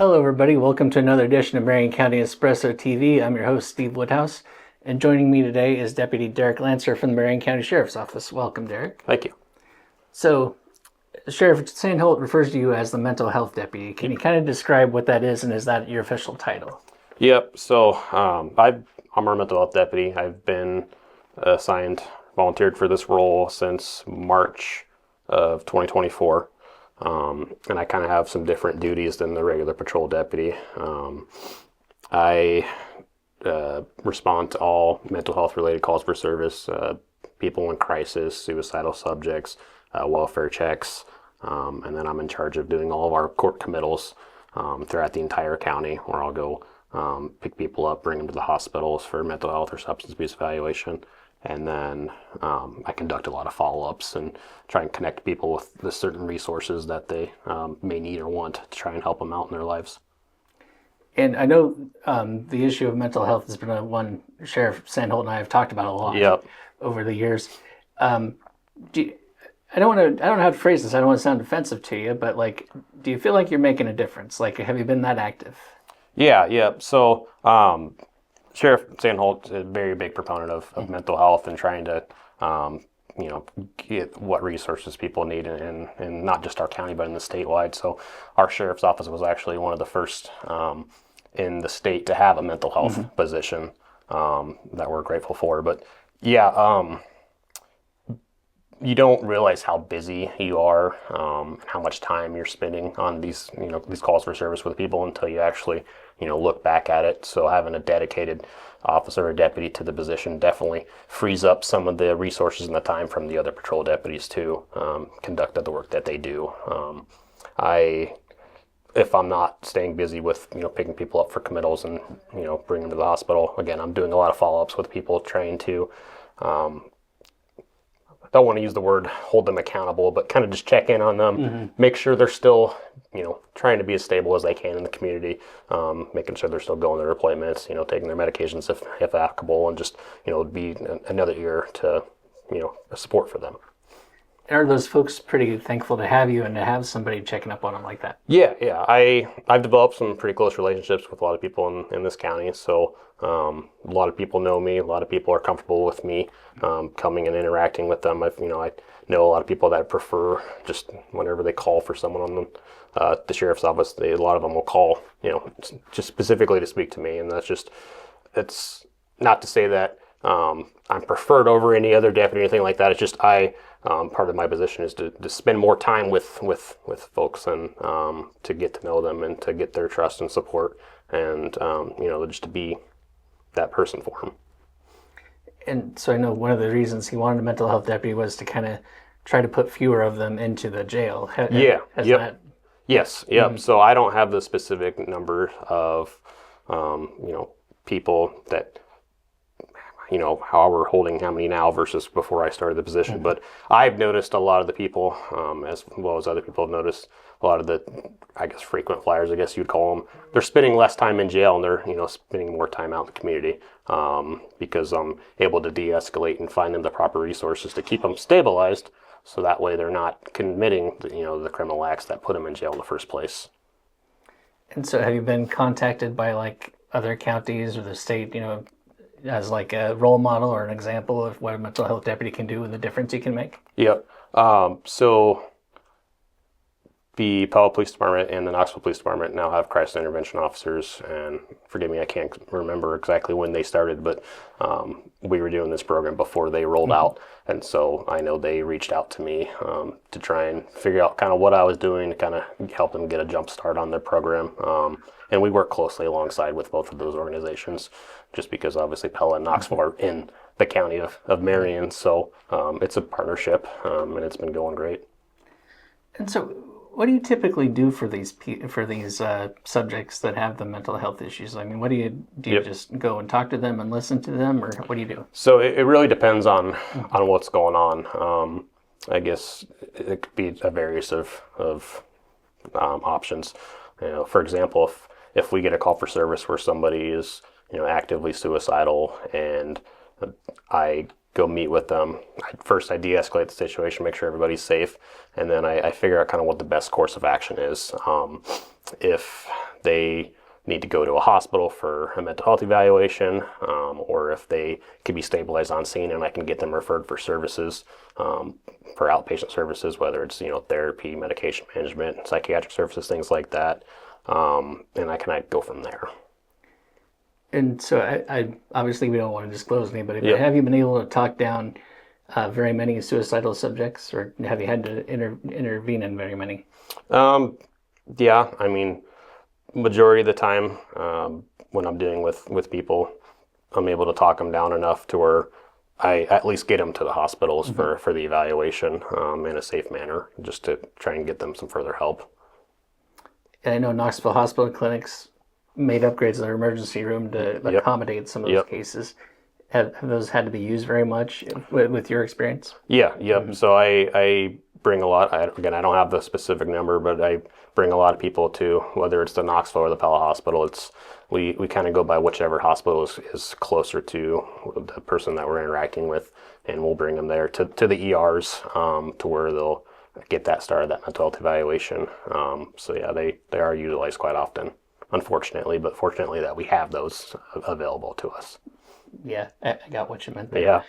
Hello, everybody. Welcome to another edition of Marion County Espresso TV. I'm your host, Steve Woodhouse, and joining me today is Deputy Derek Lanser from the Marion County Sheriff's Office. Welcome, Derek. Thank you. So, Sheriff Sandholt refers to you as the mental health deputy. Can you kind of describe what that is, and is that your official title? Yep. So I'm our mental health deputy. I've been volunteered for this role since March of 2024. And I kind of have some different duties than the regular patrol deputy. I respond to all mental health related calls for service, people in crisis, suicidal subjects, welfare checks, and then I'm in charge of doing all of our court committals throughout the entire county, where I'll go pick people up, bring them to the hospitals for mental health or substance abuse evaluation. And then I conduct a lot of follow-ups and try and connect people with the certain resources that they may need or want to try and help them out in their lives. And I know the issue of mental health has been one Sheriff Sandholt and I have talked about a lot over the years. I don't know how to phrase this. I don't want to sound offensive to you, but do you feel like you're making a difference? Have you been that active? Yeah. So Sheriff Sandholt is a very big proponent of mental health and trying to, get what resources people need in not just our county, but in the statewide. So our sheriff's office was actually one of the first in the state to have a mental health position that we're grateful for. But you don't realize how busy you are, how much time you're spending on these calls for service with people until you actually, look back at it. So having a dedicated officer or deputy to the position definitely frees up some of the resources and the time from the other patrol deputies to conduct the work that they do. If I'm not staying busy with, picking people up for committals and, bringing them to the hospital, again, I'm doing a lot of follow-ups with people, trying to, I don't want to use the word hold them accountable, but kind of just check in on them, make sure they're still, trying to be as stable as they can in the community, making sure they're still going to their appointments, taking their medications if applicable, and just, be another ear to, support for them. Are those folks pretty thankful to have you and to have somebody checking up on them like that? Yeah. I've developed some pretty close relationships with a lot of people in this county. So a lot of people know me. A lot of people are comfortable with me coming and interacting with them. I know a lot of people that prefer just whenever they call for someone on the sheriff's office, a lot of them will call, just specifically to speak to me. And it's not to say that I'm preferred over any other deputy or anything like that. It's just part of my position is to spend more time with folks and to get to know them and to get their trust and support and just to be that person for them. And so I know one of the reasons he wanted a mental health deputy was to kind of try to put fewer of them into the jail. Yes. So I don't have the specific number of people that how we're holding how many now versus before I started the position. But I've noticed a lot of the people, as well as other people have noticed, a lot of the, frequent flyers, I guess you'd call them, they're spending less time in jail and they're, spending more time out in the community because I'm able to de-escalate and find them the proper resources to keep them stabilized so that way they're not committing, the criminal acts that put them in jail in the first place. And so have you been contacted by other counties or the state, as a role model or an example of what a mental health deputy can do and the difference you can make? Yep. So the Pella Police Department and the Knoxville Police Department now have crisis intervention officers, and forgive me, I can't remember exactly when they started, but we were doing this program before they rolled out, and so I know they reached out to me to try and figure out kind of what I was doing to kind of help them get a jump start on their program. And we work closely alongside with both of those organizations, just because obviously Pella and Knoxville are in the county of Marion, so it's a partnership, and it's been going great. And so, what do you typically do for these subjects that have the mental health issues? I mean, what do you just go and talk to them and listen to them, or what do you do? So it really depends on what's going on. I guess it could be a various of options. For example, if we get a call for service where somebody is actively suicidal and I go meet with them. First, I de-escalate the situation, make sure everybody's safe, and then I figure out kind of what the best course of action is. If they need to go to a hospital for a mental health evaluation, or if they can be stabilized on scene and I can get them referred for services, for outpatient services, whether it's therapy, medication management, psychiatric services, things like that, and I go from there. And so I obviously we don't want to disclose anybody, but Yep. have you been able to talk down very many suicidal subjects, or have you had to intervene in very many? Yeah, I mean, majority of the time, when I'm dealing with people, I'm able to talk them down enough to where I at least get them to the hospitals for the evaluation in a safe manner, just to try and get them some further help. And I know Knoxville Hospital Clinics made upgrades in their emergency room to accommodate some of those cases. Have those had to be used very much with your experience? Yeah, yep. So I bring a lot. Again, I don't have the specific number, but I bring a lot of people to, whether it's the Knoxville or the Pella Hospital. We kind of go by whichever hospital is closer to the person that we're interacting with, and we'll bring them there to the ERs to where they'll get that started, that mental health evaluation. So yeah, they are utilized quite often, unfortunately, but fortunately that we have those available to us. Yeah, I got what you meant there.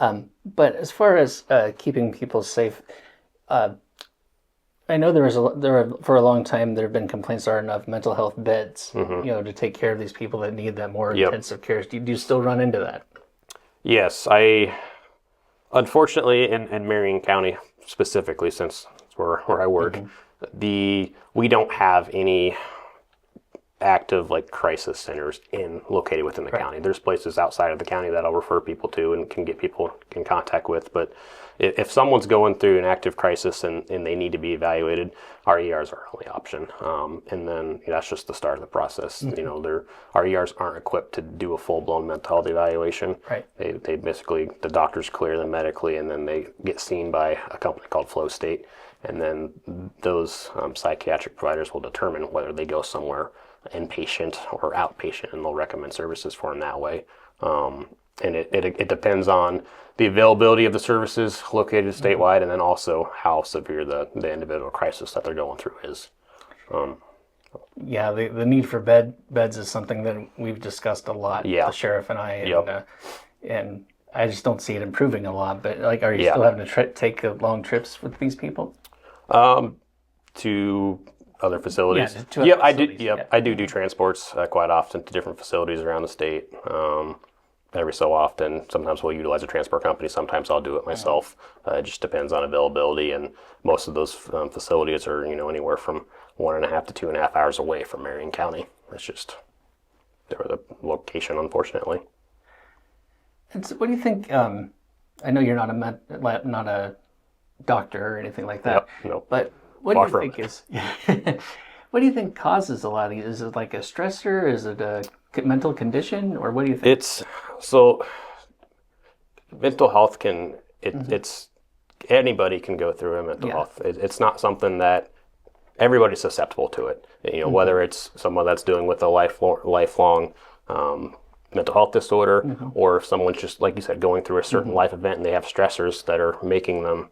Yeah. But as far as keeping people safe, I know for a long time there have been complaints there aren't enough mental health beds, to take care of these people that need that more intensive care. Do you still run into that? Yes, unfortunately in Marion County specifically, since it's where I work, we don't have any active crisis centers located within the county. There's places outside of the county that I'll refer people to and can get people in contact with. But if someone's going through an active crisis and they need to be evaluated, our ERs are our only option. And then that's just the start of the process. Our ERs aren't equipped to do a full-blown mental health evaluation. Right. They basically, the doctors clear them medically, and then they get seen by a company called Flow State. And then those psychiatric providers will determine whether they go somewhere inpatient or outpatient, and they'll recommend services for them that way. And it depends on the availability of the services located statewide, and then also how severe the individual crisis that they're going through is. Yeah, the need for beds is something that we've discussed a lot, the sheriff and I, and I just don't see it improving a lot. But are you still having to take long trips with these people? To other facilities. Yeah, to other facilities. I do transports quite often to different facilities around the state. Every so often, sometimes we'll utilize a transport company. Sometimes I'll do it myself. It just depends on availability, and most of those facilities are anywhere from 1.5 to 2.5 hours away from Marion County. It's just the location, unfortunately. And so what do you think? I know you're not a doctor or anything like that. No. But what do you think is? What do you think causes a lot of these? Is it like a stressor? Is it a mental condition, or what do you think? Mental health it's anybody can go through a mental health. It's not something that everybody's susceptible to it. Whether it's someone that's dealing with a lifelong mental health disorder, or if someone's just, like you said, going through a certain life event and they have stressors that are making them,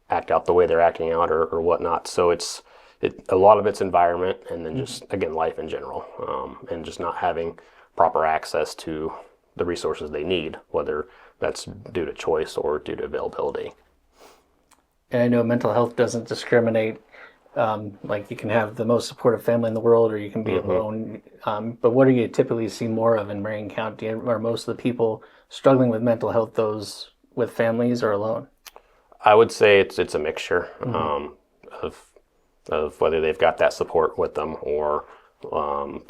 act out the way they're acting out or whatnot. So a lot of it's environment, and then just, again, life in general, and just not having proper access to the resources they need, whether that's due to choice or due to availability. And I know mental health doesn't discriminate. You can have the most supportive family in the world, or you can be alone. But what do you typically see more of in Marion County? Are most of the people struggling with mental health those with families or alone? I would say it's a mixture of whether they've got that support with them or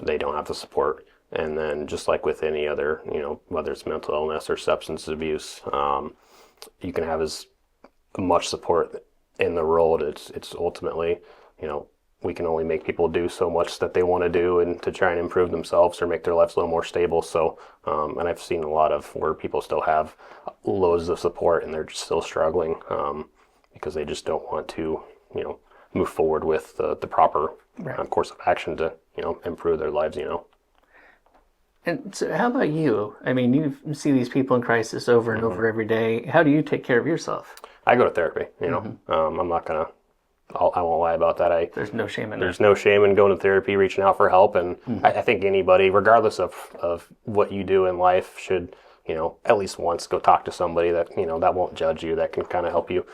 they don't have the support. And then just like with any other, whether it's mental illness or substance abuse, you can have as much support in the world. It's ultimately, we can only make people do so much that they want to do and to try and improve themselves or make their lives a little more stable. So, and I've seen a lot of where people still have loads of support and they're just still struggling because they just don't want to, move forward with the proper course of action to, improve their lives, And so how about you? I mean, you see these people in crisis over and over every day. How do you take care of yourself? I go to therapy. I'm not gonna. I won't lie about that. There's no shame in There's that. no shame in going to therapy, reaching out for help, and I think anybody, regardless of what you do in life, should at least once go talk to somebody that that won't judge you, that can kind of help you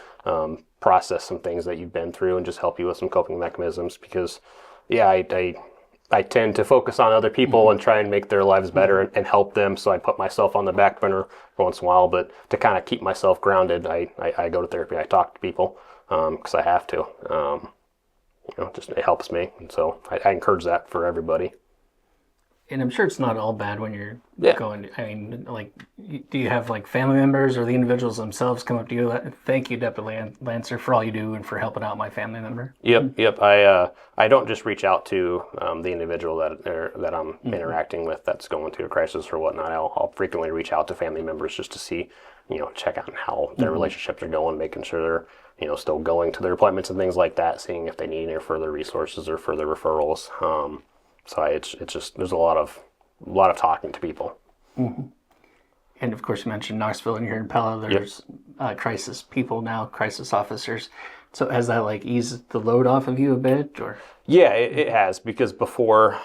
process some things that you've been through and just help you with some coping mechanisms. Because yeah, I tend to focus on other people and try and make their lives better and help them. So I put myself on the back burner once in a while, but to kind of keep myself grounded, I go to therapy. I talk to people because I have to. Just it helps me, and so I encourage that for everybody. And I'm sure it's not all bad when you're Yeah. going. I mean, like, do you have like family members or the individuals themselves come up to you? Thank you, Deputy Lancer, for all you do and for helping out my family member. Yep. I don't just reach out to the individual that I'm interacting with that's going through a crisis or whatnot. I'll frequently reach out to family members just to see, check on how their relationships are going, making sure they're still going to their appointments and things like that, seeing if they need any further resources or further referrals. So it's just there's a lot of talking to people. And of course, you mentioned Knoxville, and here in Pella, there's crisis people now, crisis officers. So has that like eased the load off of you a bit, or? Yeah, it has, because before,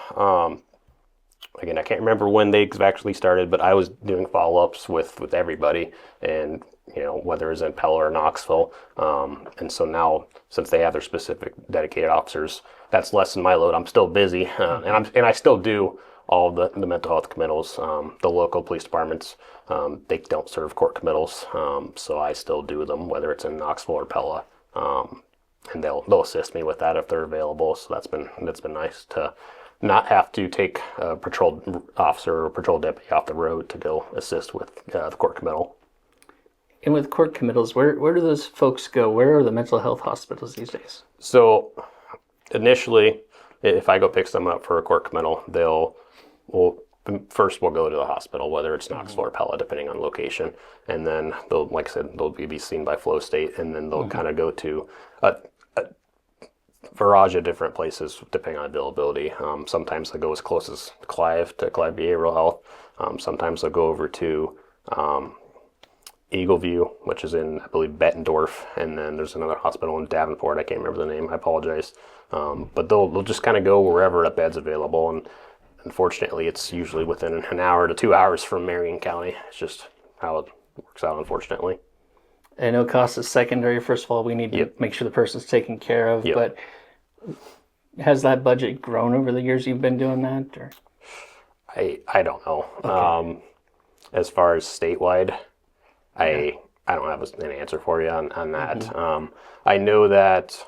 again, I can't remember when they actually started, but I was doing follow-ups with everybody, and whether it's in Pella or Knoxville, and so now since they have their specific dedicated officers, that's lessened my load. I'm still busy, and I still do all the mental health committals. The local police departments, they don't serve court committals, so I still do them, whether it's in Knoxville or Pella, and they'll assist me with that if they're available. So that's been nice to not have to take a patrol officer or patrol deputy off the road to go assist with the court committal. And with court committals, where do those folks go? Where are the mental health hospitals these days? So initially, if I go pick someone up for a court committal, first we'll go to the hospital, whether it's Knoxville or Pella, depending on location, and then like I said, they'll be seen by Flow State, and then they'll kind of go to a barrage of different places depending on availability. Sometimes they'll go as close as Clive Behavioral Health. Sometimes they'll go over to Eagle View, which is in, I believe, Bettendorf, and then there's another hospital in Davenport. I can't remember the name. I apologize. But they'll just kind of go wherever a bed's available, and unfortunately, it's usually within an hour to 2 hours from Marion County. It's just how it works out, unfortunately. I know cost is secondary. First of all, we need to make sure the person's taken care of. But has that budget grown over the years you've been doing that? Or? I don't know. Okay. As far as statewide, I don't have an answer for you on that. I know that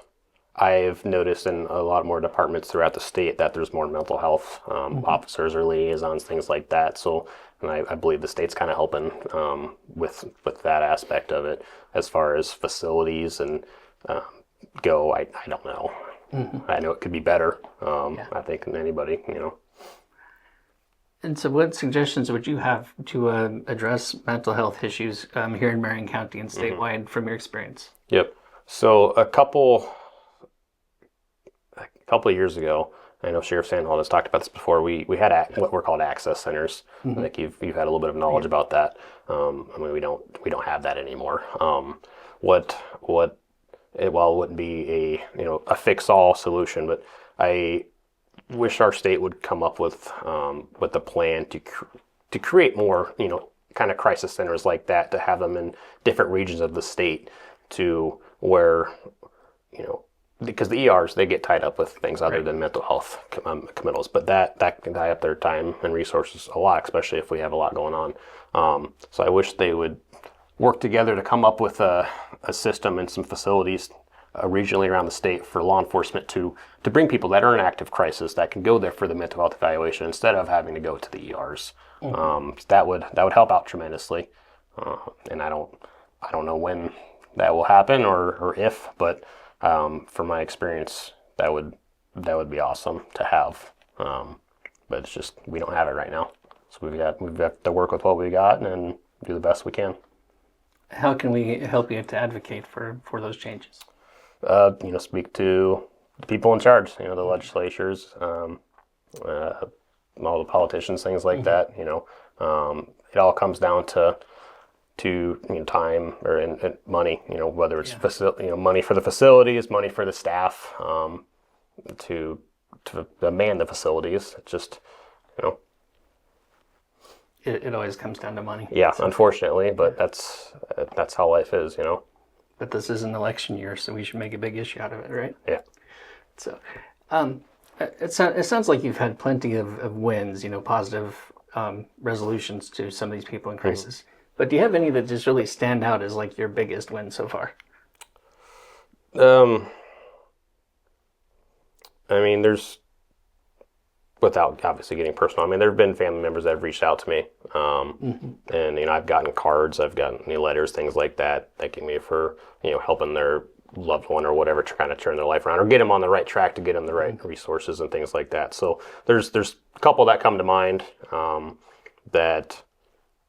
I've noticed in a lot more departments throughout the state that there's more mental health officers or liaisons, things like that. So, and I believe the state's kind of helping with that aspect of it. As far as facilities and go, I don't know. I know it could be better. I think than anybody, And so what suggestions would you have to address mental health issues here in Marion County and statewide from your experience? Yep. So a couple of years ago, I know Sheriff Sandholm has talked about this before. We had what were called access centers. I think you've had a little bit of knowledge about that. I mean, we don't have that anymore. While it wouldn't be a fix-all solution, but I wish our state would come up with a plan to create more kind of crisis centers like that, to have them in different regions of the state, to where because the ERs, they get tied up with things other than mental health committals, but that can tie up their time and resources a lot, especially if we have a lot going on. So I wish they would work together to come up with a system and some facilities regionally around the state for law enforcement to bring people that are in active crisis that can go there for the mental health evaluation instead of having to go to the ERs. That would help out tremendously, and I don't know when that will happen or if, but from my experience, that would be awesome to have. But it's just we don't have it right now, so we've got to work with what we got and do the best we can. How can we help you to advocate for those changes? Speak to the people in charge, the legislatures, all the politicians, things like that. It all comes down to time or and money. Whether it's money for the facilities, money for the staff, to man the facilities. It's just It always comes down to money. Yeah, unfortunately, but that's how life is. But this is an election year, so we should make a big issue out of it, right? Yeah. So, it sounds like you've had plenty of wins, positive resolutions to some of these people in crisis. But do you have any that just really stand out as like your biggest win so far? I mean, without obviously getting personal, there have been family members that have reached out to me, and I've gotten cards, I've gotten letters, things like that, thanking me for helping their loved one or whatever to kind of turn their life around or get them on the right track, to get them the right resources and things like that. So there's a couple that come to mind that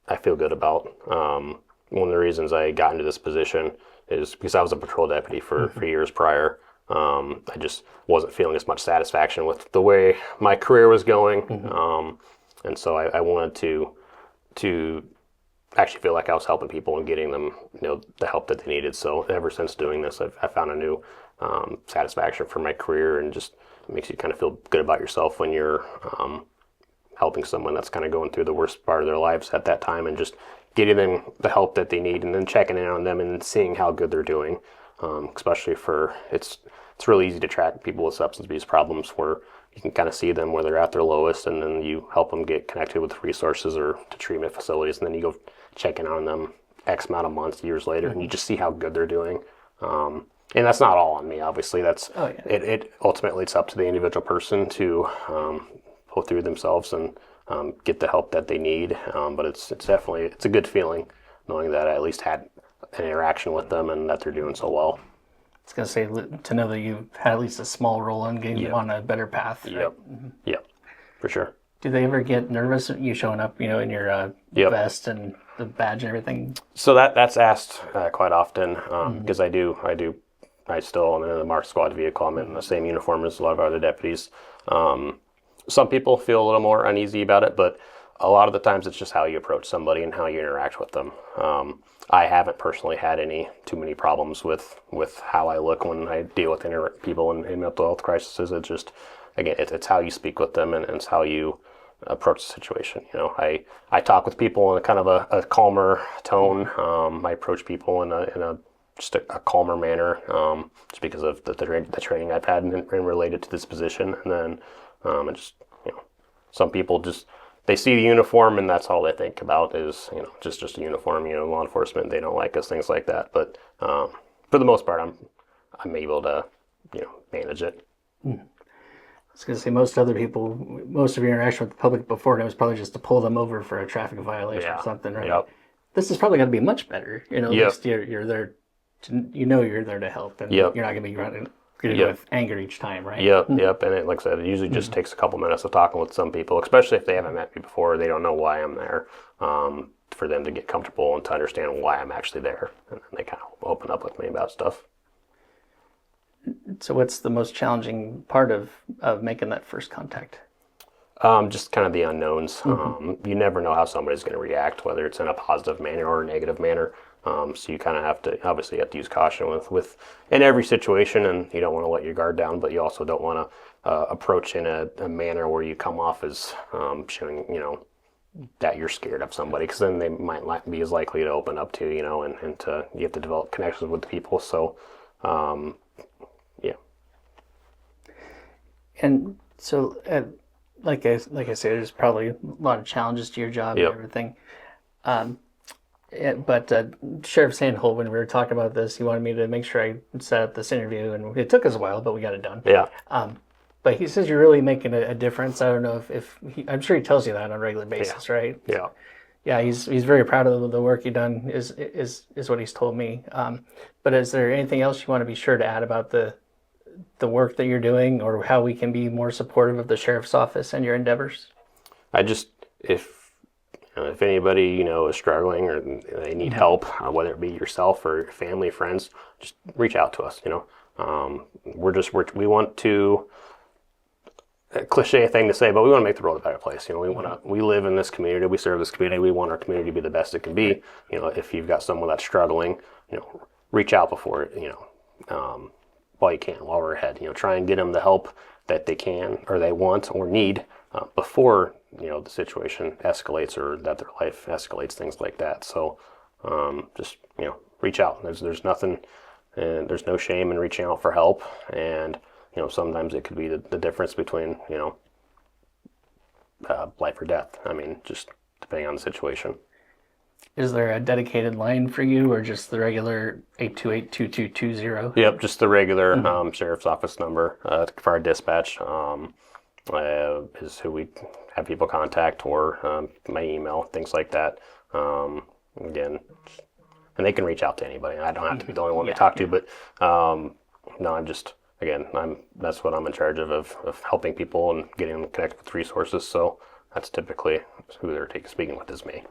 I feel good about. One of the reasons I got into this position is because I was a patrol deputy for years prior. I just wasn't feeling as much satisfaction with the way my career was going. And so I wanted to actually feel like I was helping people and getting them, the help that they needed. So ever since doing this, I found a new satisfaction for my career, and just makes you kind of feel good about yourself when you're helping someone that's kind of going through the worst part of their lives at that time, and just getting them the help that they need, and then checking in on them and seeing how good they're doing. Especially it's really easy to track people with substance abuse problems, where you can kind of see them where they're at their lowest, and then you help them get connected with resources or to treatment facilities, and then you go check in on them X amount of months, years later, and you just see how good they're doing. And that's not all on me, obviously. It ultimately, it's up to the individual person to pull through themselves and get the help that they need. But it's definitely a good feeling knowing that I at least had an interaction with them and that they're doing so well. I was going to say, to know that you've had at least a small role in getting them on a better path. Right? Yep. Yep, for sure. Do they ever get nervous you showing up, in your vest and the badge and everything? So that's asked quite often, because I still am in the MARC squad vehicle. I'm in the same uniform as a lot of other deputies. Some people feel a little more uneasy about it, but a lot of the times it's just how you approach somebody and how you interact with them. I haven't personally had too many problems with how I look when I deal with people in mental health crises. It's just, again, it's how you speak with them, and it's how you approach the situation. I talk with people in a kind of a calmer tone. I approach people in a calmer manner, just because of the training I've had and related to this position. And then some people just, they see the uniform and that's all they think about is, just a uniform, law enforcement, they don't like us, things like that. But for the most part, I'm able to, manage it. I was going to say, most of your interaction with the public before, it was probably just to pull them over for a traffic violation or something, right? Yep. This is probably going to be much better. At Yep. least you're there you're there to help, and Yep. you're not going to be running Yep. with anger each time, right? Yep. And like I said, it usually just takes a couple minutes of talking with some people, especially if they haven't met me before, they don't know why I'm there, for them to get comfortable and to understand why I'm actually there, and then they kind of open up with me about stuff. So what's the most challenging part of making that first contact? Just kind of the unknowns. You never know how somebody's going to react, whether it's in a positive manner or a negative manner. So you kind of have to use caution with in every situation, and you don't want to let your guard down, but you also don't want to approach in a manner where you come off as showing, that you're scared of somebody, because then they might not be as likely to open up to you, and you have to develop connections with the people. So, yeah. And so, like I said, there's probably a lot of challenges to your job and everything. But Sheriff Sandholt, when we were talking about this, he wanted me to make sure I set up this interview, and it took us a while, but we got it done. Yeah. But he says you're really making a difference. I don't know if I'm sure he tells you that on a regular basis, right? Yeah. Yeah, he's very proud of the work you've done. Is what he's told me. But is there anything else you want to be sure to add about the work that you're doing, or how we can be more supportive of the sheriff's office and your endeavors? If anybody is struggling or they need help, whether it be yourself or family, friends, just reach out to us. We want to a cliche thing to say, but we want to make the world a better place. You know, we live in this community, we serve this community, we want our community to be the best it can be. You know, if you've got someone that's struggling, you know, reach out before, while you can, while we're ahead. You know, try and get them the help that they can or they want or need before, the situation escalates or that their life escalates, things like that. So just, reach out. There's nothing, and there's no shame in reaching out for help. And, sometimes it could be the difference between, life or death. I mean, just depending on the situation. Is there a dedicated line for you, or just the regular 828-2220? Yep, just the regular sheriff's office number for our dispatch is who we have people contact, or my email, things like that. Again, and they can reach out to anybody. I don't have to be the only one to talk to, but no, that's what I'm in charge of helping people and getting them connected with resources. So that's typically who they're speaking with is me.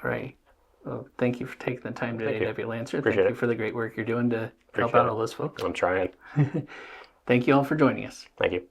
All right. Well, thank you for taking the time today, Deputy Lanser. Appreciate Thank you it. for the great work you're doing to help out all those folks. I'm trying. Thank you all for joining us. Thank you.